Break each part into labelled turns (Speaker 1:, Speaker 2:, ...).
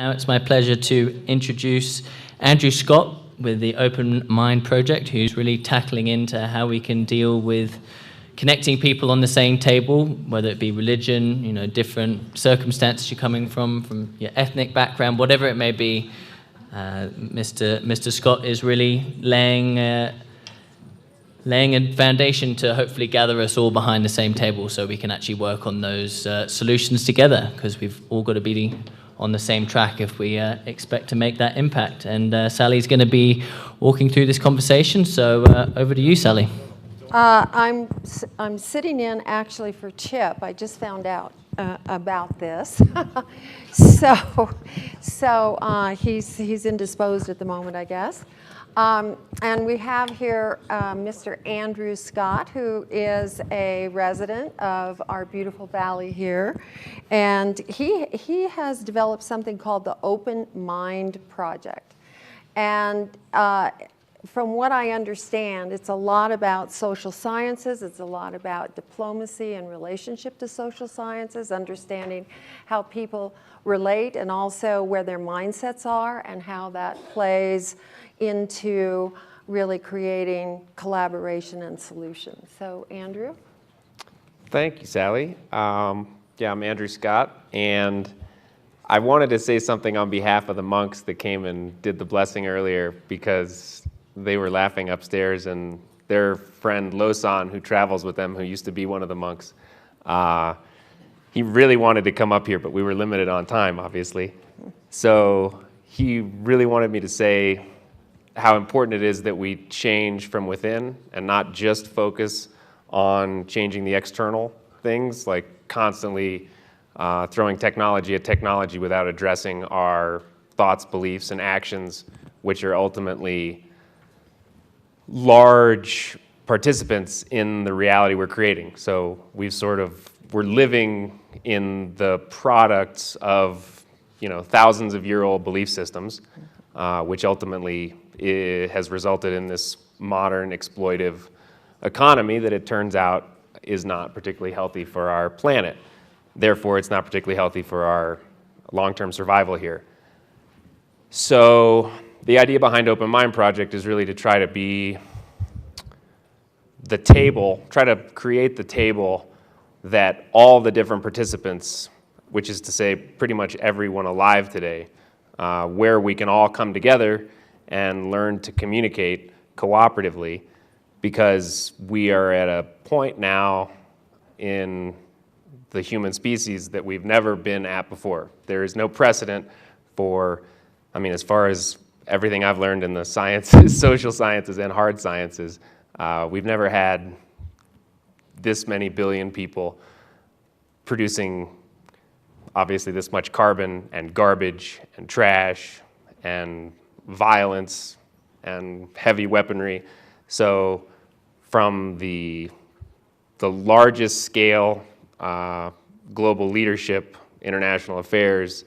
Speaker 1: Now it's my pleasure to introduce Andrew Scott with the Open Mind Project, who's really tackling into how we can deal with connecting people on the same table, whether it be religion, different circumstances you're coming from your ethnic background, whatever it may be. Mr. Scott is really laying a foundation to hopefully gather us all behind the same table so we can actually work on those solutions together, because we've all got to be on the same track if we expect to make that impact. And Sally's going to be walking through this conversation, so over to you, Sally.
Speaker 2: I'm sitting in actually for Chip. I just found out about this. so he's indisposed at the moment, I guess. And we have here Mr. Andrew Scott, who is a resident of our beautiful valley here. And he has developed something called the Open Mind Project. And from what I understand, it's a lot about social sciences. It's a lot about diplomacy and relationship to social sciences, understanding how people relate and also where their mindsets are and how that plays into really creating collaboration and solutions. So, Andrew?
Speaker 3: Thank you, Sally. I'm Andrew Scott, and I wanted to say something on behalf of the monks that came and did the blessing earlier, because they were laughing upstairs, and their friend Losan, who travels with them, who used to be one of the monks, he really wanted to come up here, but we were limited on time, obviously. So he really wanted me to say how important it is that we change from within and not just focus on changing the external things, like constantly throwing technology at technology without addressing our thoughts, beliefs, and actions, which are ultimately large participants in the reality we're creating. So we're living in the products of thousands of year-old belief systems, which ultimately has resulted in this modern exploitive economy that it turns out is not particularly healthy for our planet. Therefore, it's not particularly healthy for our long-term survival here. So the idea behind Open Mind Project is really to try to be the table, try to create the table that all the different participants, which is to say pretty much everyone alive today, where we can all come together and learn to communicate cooperatively, because we are at a point now in the human species that we've never been at before. There is no precedent for, as far as everything I've learned in the sciences, social sciences and hard sciences, we've never had this many billion people producing obviously this much carbon and garbage and trash and violence and heavy weaponry. So from the largest scale global leadership, international affairs,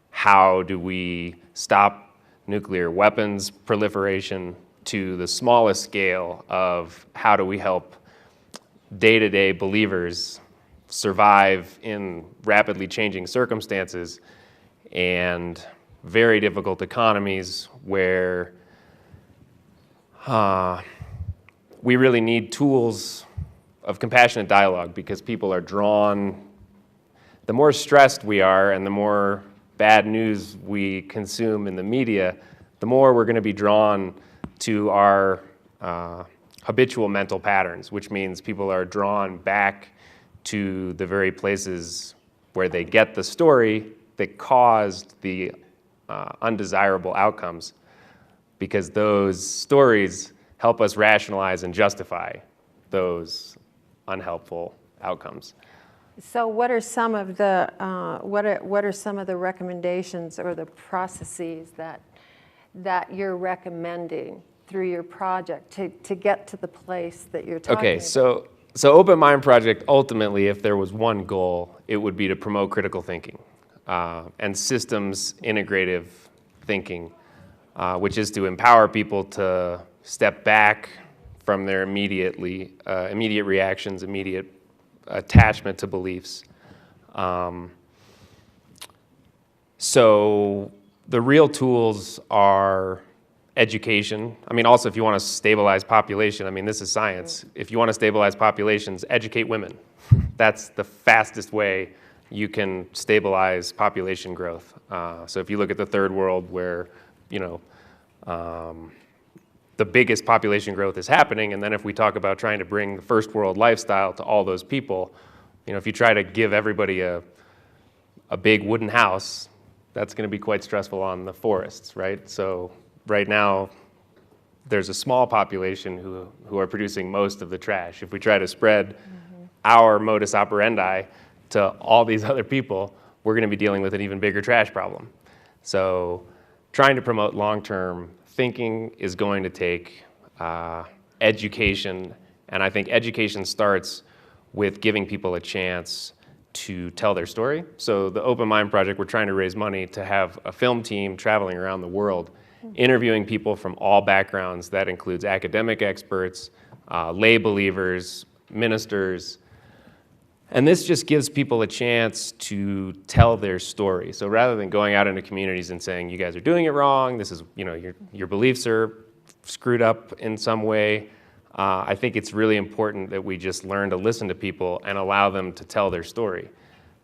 Speaker 3: how do we stop nuclear weapons proliferation, to the smallest scale of how do we help day-to-day believers survive in rapidly changing circumstances and very difficult economies where we really need tools of compassionate dialogue, because people are drawn, the more stressed we are and the more bad news we consume in the media, the more we're going to be drawn to our habitual mental patterns, which means people are drawn back to the very places where they get the story that caused the undesirable outcomes, because those stories help us rationalize and justify those unhelpful outcomes.
Speaker 2: So what are some of the what are some of the recommendations or the processes that you're recommending through your project to get to the place that you're talking about?
Speaker 3: So Open Mind Project, ultimately, if there was one goal, it would be to promote critical thinking and systems integrative thinking, which is to empower people to step back from their immediate reactions, immediate attachment to beliefs. So the real tools are education. I mean, also if you want to stabilize population, I mean, this is science. If you want to stabilize populations, educate women. That's the fastest way you can stabilize population growth. So if you look at the third world where, you know, the biggest population growth is happening, and then if we talk about trying to bring the first world lifestyle to all those people, you know, if you try to give everybody a big wooden house, that's going to be quite stressful on the forests, right? So right now, there's a small population who are producing most of the trash. If we try to spread our modus operandi to all these other people, we're going to be dealing with an even bigger trash problem. So trying to promote long-term thinking is going to take education, and I think education starts with giving people a chance to tell their story. So the Open Mind Project, we're trying to raise money to have a film team traveling around the world, interviewing people from all backgrounds. That includes academic experts, lay believers, ministers. And this just gives people a chance to tell their story. So rather than going out into communities and saying, you guys are doing it wrong, this is, you know, your beliefs are screwed up in some way, I think it's really important that we just learn to listen to people and allow them to tell their story.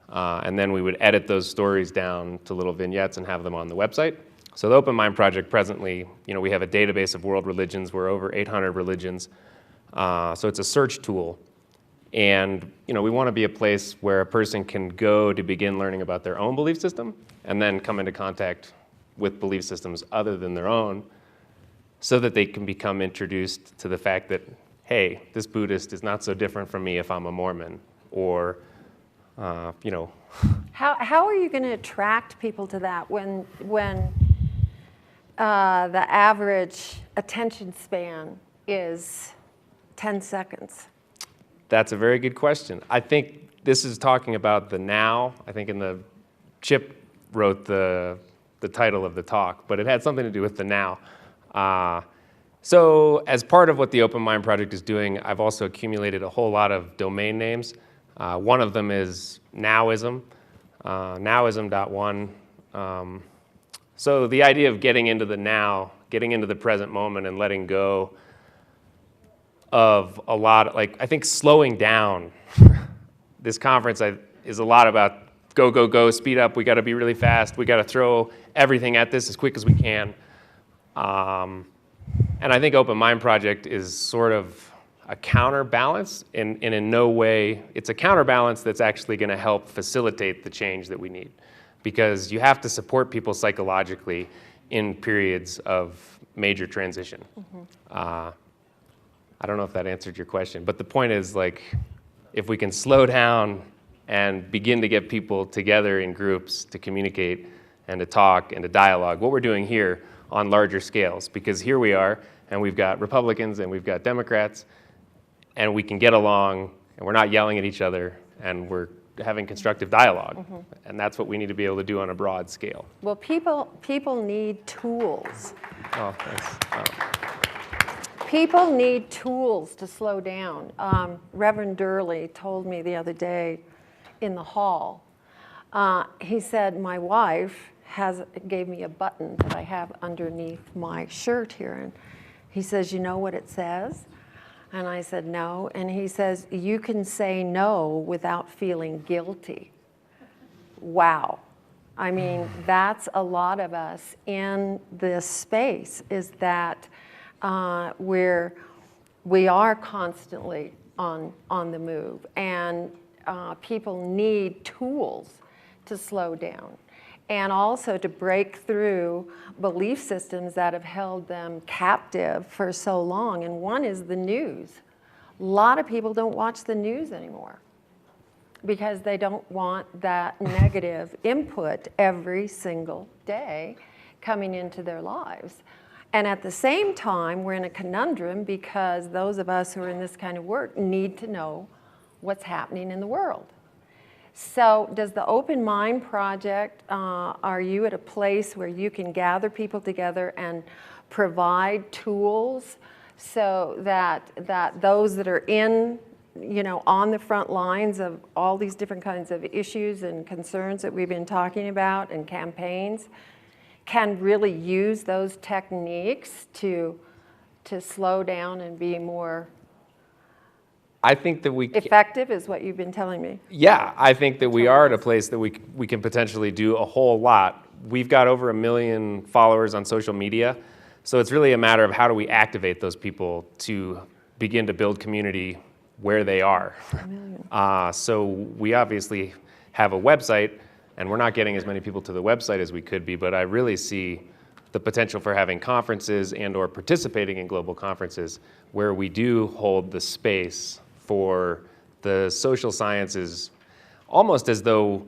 Speaker 3: And then we would edit those stories down to little vignettes and have them on the website. So the Open Mind Project presently, you know, we have a database of world religions. We're over 800 religions. So it's a search tool. And, you know, we want to be a place where a person can go to begin learning about their own belief system and then come into contact with belief systems other than their own, so that they can become introduced to the fact that, hey, this Buddhist is not so different from me if I'm a Mormon, or, you know.
Speaker 2: How are you going to attract people to that when the average attention span is 10 seconds?
Speaker 3: That's a very good question. I think this is talking about the now. I think Chip wrote the title of the talk, but it had something to do with the now. So as part of what the Open Mind Project is doing, I've also accumulated a whole lot of domain names. One of them is Nowism, nowism.one. So the idea of getting into the now, getting into the present moment and letting go of a lot, like, I think slowing down. This conference is a lot about go, go, go, speed up. We got to be really fast. We got to throw everything at this as quick as we can. And I think Open Mind Project is sort of a counterbalance, and in no way, it's a counterbalance that's actually going to help facilitate the change that we need. Because you have to support people psychologically in periods of major transition. I don't know if that answered your question, but the point is, like, if we can slow down and begin to get people together in groups to communicate and to talk and to dialogue, what we're doing here on larger scales, because here we are, and we've got Republicans and we've got Democrats, and we can get along, and we're not yelling at each other, and we're having constructive dialogue. And that's what we need to be able to do on a broad scale.
Speaker 2: Well, people need tools.
Speaker 3: Oh, thanks.
Speaker 2: People need tools to slow down. Reverend Durley told me the other day in the hall, he said, my wife gave me a button that I have underneath my shirt here, and he says, you know what it says? And I said, no. And he says, you can say no without feeling guilty. Wow. I mean, that's a lot of us in this space, is that we are constantly on the move, and people need tools to slow down, and also to break through belief systems that have held them captive for so long. And one is the news. A lot of people don't watch the news anymore because they don't want that negative input every single day coming into their lives. And at the same time, we're in a conundrum because those of us who are in this kind of work need to know what's happening in the world. So does the Open Mind Project, are you at a place where you can gather people together and provide tools so that those that are in, you know, on the front lines of all these different kinds of issues and concerns that we've been talking about and campaigns can really use those techniques to slow down and be more
Speaker 3: I think that we
Speaker 2: effective, is what you've been telling me.
Speaker 3: Yeah, I think that we are at a place that we can potentially do a whole lot. We've got over 1 million followers on social media, so it's really a matter of how do we activate those people to begin to build community where they are. So we obviously have a website, and we're not getting as many people to the website as we could be, but I really see the potential for having conferences and or participating in global conferences where we do hold the space for the social sciences, almost as though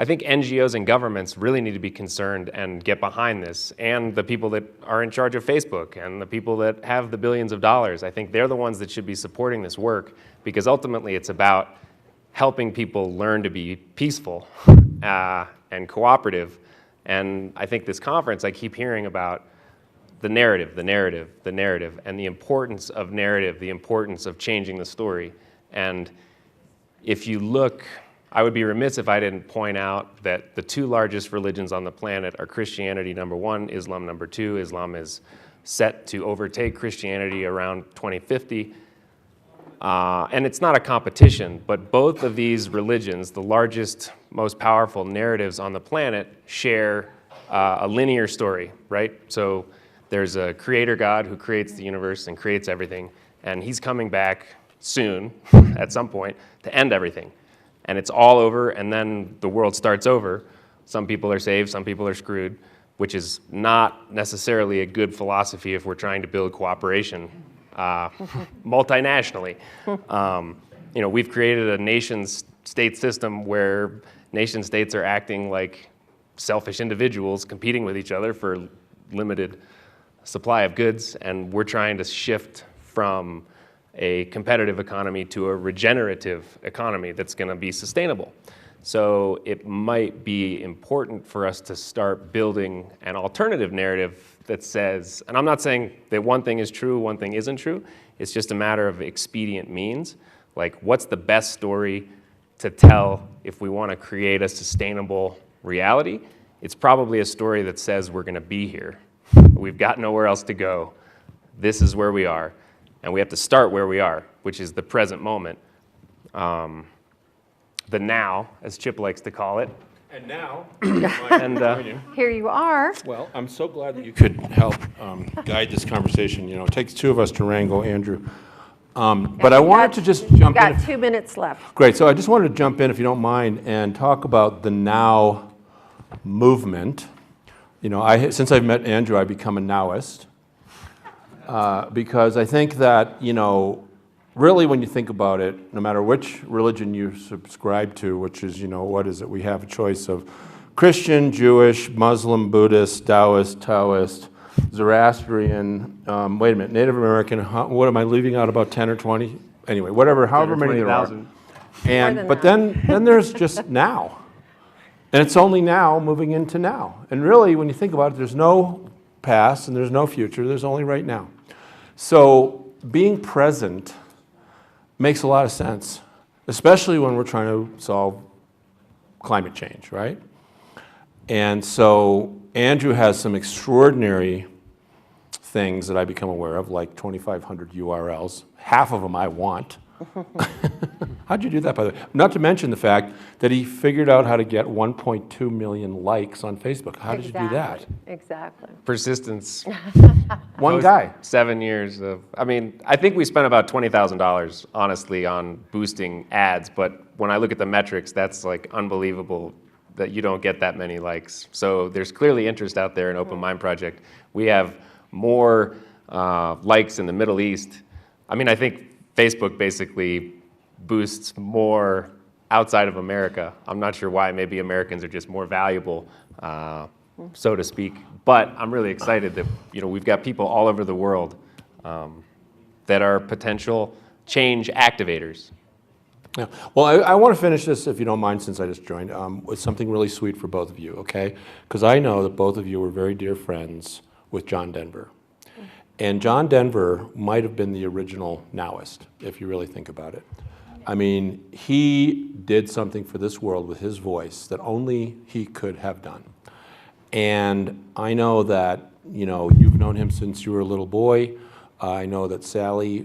Speaker 3: I think NGOs and governments really need to be concerned and get behind this, and the people that are in charge of Facebook and the people that have the billions of dollars. I think they're the ones that should be supporting this work, because ultimately it's about helping people learn to be peaceful and cooperative. And I think this conference, I keep hearing about the narrative, and the importance of narrative, the importance of changing the story. And if you look, I would be remiss if I didn't point out that the 2 largest religions on the planet are Christianity, number 1, Islam, number 2. Islam is set to overtake Christianity around 2050. And it's not a competition, but both of these religions, the largest, most powerful narratives on the planet, share a linear story, right? So there's a creator God who creates the universe and creates everything, and he's coming back soon, at some point, to end everything. And it's all over, and then the world starts over. Some people are saved, some people are screwed, which is not necessarily a good philosophy if we're trying to build cooperation multinationally. We've created a nation-state system where nation-states are acting like selfish individuals competing with each other for limited supply of goods, and we're trying to shift from a competitive economy to a regenerative economy that's going to be sustainable. So it might be important for us to start building an alternative narrative that says, and I'm not saying that one thing is true, one thing isn't true, it's just a matter of expedient means. Like, what's the best story to tell if we want to create a sustainable reality? It's probably a story that says we're going to be here. We've got nowhere else to go. This is where we are. And we have to start where we are, which is the present moment. The now, as Chip likes to call it.
Speaker 4: And now,
Speaker 2: Here you are.
Speaker 4: well, I'm so glad that you could help guide this conversation. It takes 2 of us to wrangle Andrew. But I wanted to just jump in.
Speaker 2: You've got 2 minutes left.
Speaker 4: Great. So I just wanted to jump in, if you don't mind, and talk about the now movement. Since I've met Andrew, I've become a nowist. Because I think that, really when you think about it, no matter which religion you subscribe to, which is, what is it? We have a choice of Christian, Jewish, Muslim, Buddhist, Taoist, Zoroastrian, wait a minute, Native American, what am I leaving out, about 10 or 20? Anyway, however many there are. But then there's just now. And it's only now moving into now. And really, when you think about it, there's no past and there's no future, there's only right now. So being present makes a lot of sense, especially when we're trying to solve climate change, right? And so Andrew has some extraordinary things that I become aware of, like 2,500 URLs. Half of them I want. How'd you do that, by the way? Not to mention the fact that he figured out how to get 1.2 million likes on Facebook. How did you do that?
Speaker 2: Exactly.
Speaker 3: Persistence.
Speaker 4: One guy.
Speaker 3: 7 years of, I think we spent about $20,000, honestly, on boosting ads, but when I look at the metrics, that's like unbelievable that you don't get that many likes. So there's clearly interest out there in Open Mind Project. We have more likes in the Middle East. I think Facebook basically boosts more outside of America. I'm not sure why. Maybe Americans are just more valuable, so to speak. But I'm really excited that we've got people all over the world that are potential change activators.
Speaker 4: Yeah. Well, I want to finish this, if you don't mind, since I just joined, with something really sweet for both of you, okay? Because I know that both of you were very dear friends with John Denver. And John Denver might have been the original nowist, if you really think about it. He did something for this world with his voice that only he could have done. And I know that, you've known him since you were a little boy. I know that Sally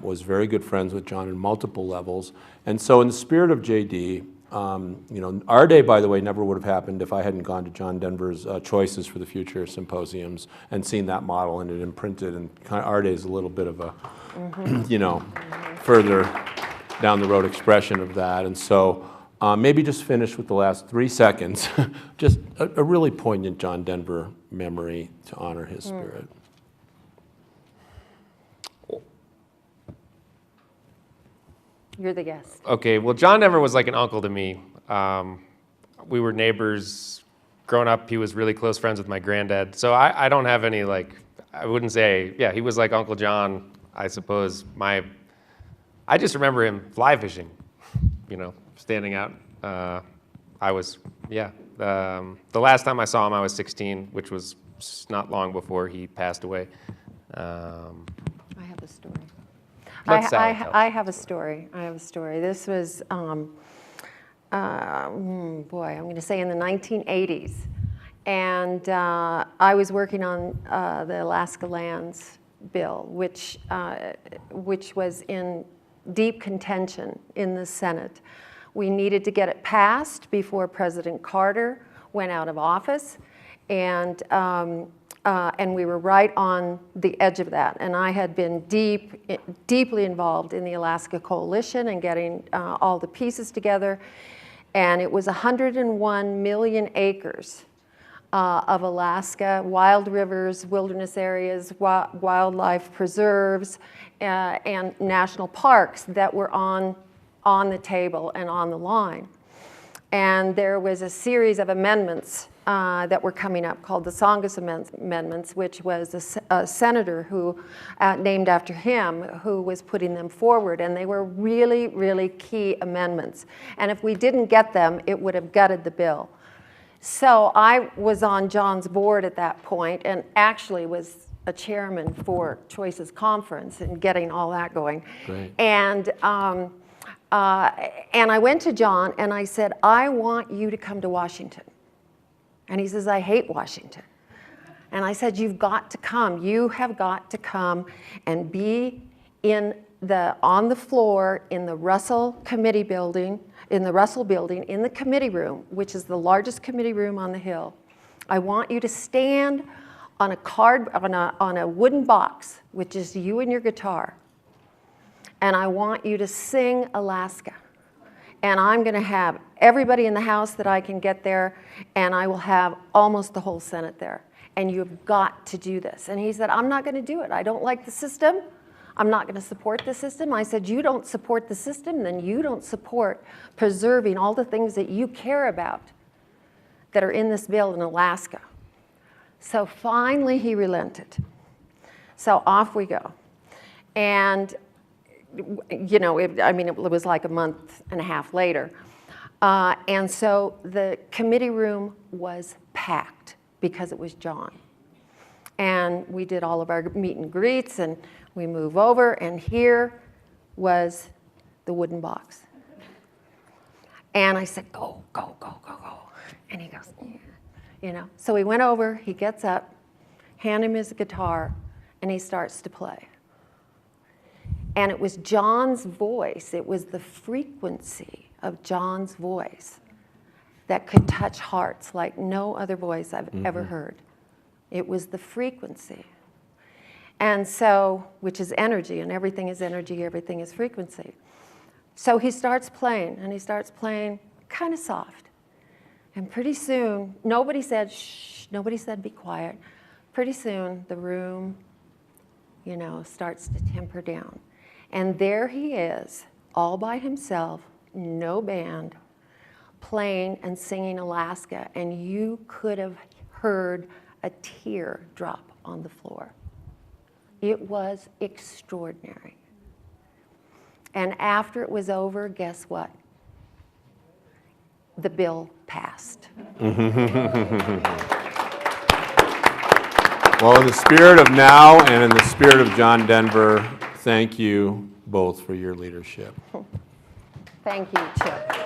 Speaker 4: was very good friends with John in multiple levels. And so in the spirit of JD, our day, by the way, never would have happened if I hadn't gone to John Denver's Choices for the Future symposiums and seen that model and it imprinted. And our day is a little bit of a, further down the road expression of that. And so maybe just finish with the last 3 seconds, just a really poignant John Denver memory to honor his spirit.
Speaker 2: You're the guest.
Speaker 3: Okay, well, John Denver was like an uncle to me. We were neighbors. Growing up, he was really close friends with my granddad. So I don't have any, I wouldn't say, yeah, he was like Uncle John, I suppose. I just remember him fly fishing, standing out. The last time I saw him, I was 16, which was not long before he passed away.
Speaker 2: I have a story.
Speaker 3: Let Sally tell.
Speaker 2: I have a story. This was, I'm going to say in the 1980s. And I was working on the Alaska Lands Bill, which was in deep contention in the Senate. We needed to get it passed before President Carter went out of office. And we were right on the edge of that. And I had been deeply involved in the Alaska Coalition and getting all the pieces together. And it was 101 million acres of Alaska, wild rivers, wilderness areas, wildlife preserves, and national parks that were on the table and on the line. And there was a series of amendments that were coming up called the Tsongas Amendments, which was a senator who, named after him, who was putting them forward. And they were really, really key amendments. And if we didn't get them, it would have gutted the bill. So I was on John's board at that point and actually was a chairman for Choices Conference and getting all that going.
Speaker 4: Great.
Speaker 2: And I went to John and I said, I want you to come to Washington. And he says, I hate Washington. And I said, you've got to come. You have got to come and be on the floor in the Russell Committee building, in the committee room, which is the largest committee room on the Hill. I want you to stand on a wooden box, which is you and your guitar. And I want you to sing Alaska. And I'm going to have everybody in the House that I can get there, and I will have almost the whole Senate there. And you've got to do this. And he said, I'm not going to do it. I don't like the system. I'm not going to support the system. I said, you don't support the system, then you don't support preserving all the things that you care about that are in this bill in Alaska. So finally he relented. So off we go. And it was like a month and a half later. And so the committee room was packed because it was John. And we did all of our meet and greets, and we move over, and here was the wooden box. And I said, go, go, go, go, go. And he goes, yeah. So he went over, he gets up, hand him his guitar, and he starts to play. And it was John's voice, it was the frequency of John's voice that could touch hearts like no other voice I've ever heard. It was the frequency. And so, which is energy, and everything is energy, everything is frequency. So he starts playing, and he starts playing kind of soft. And pretty soon, nobody said, shh, nobody said be quiet. Pretty soon, the room, starts to temper down. And there he is, all by himself, no band, playing and singing Alaska, and you could have heard a tear drop on the floor. It was extraordinary. And after it was over, guess what? The bill passed.
Speaker 4: Well, in the spirit of now and in the spirit of John Denver, thank you both for your leadership.
Speaker 2: Thank you, Chip.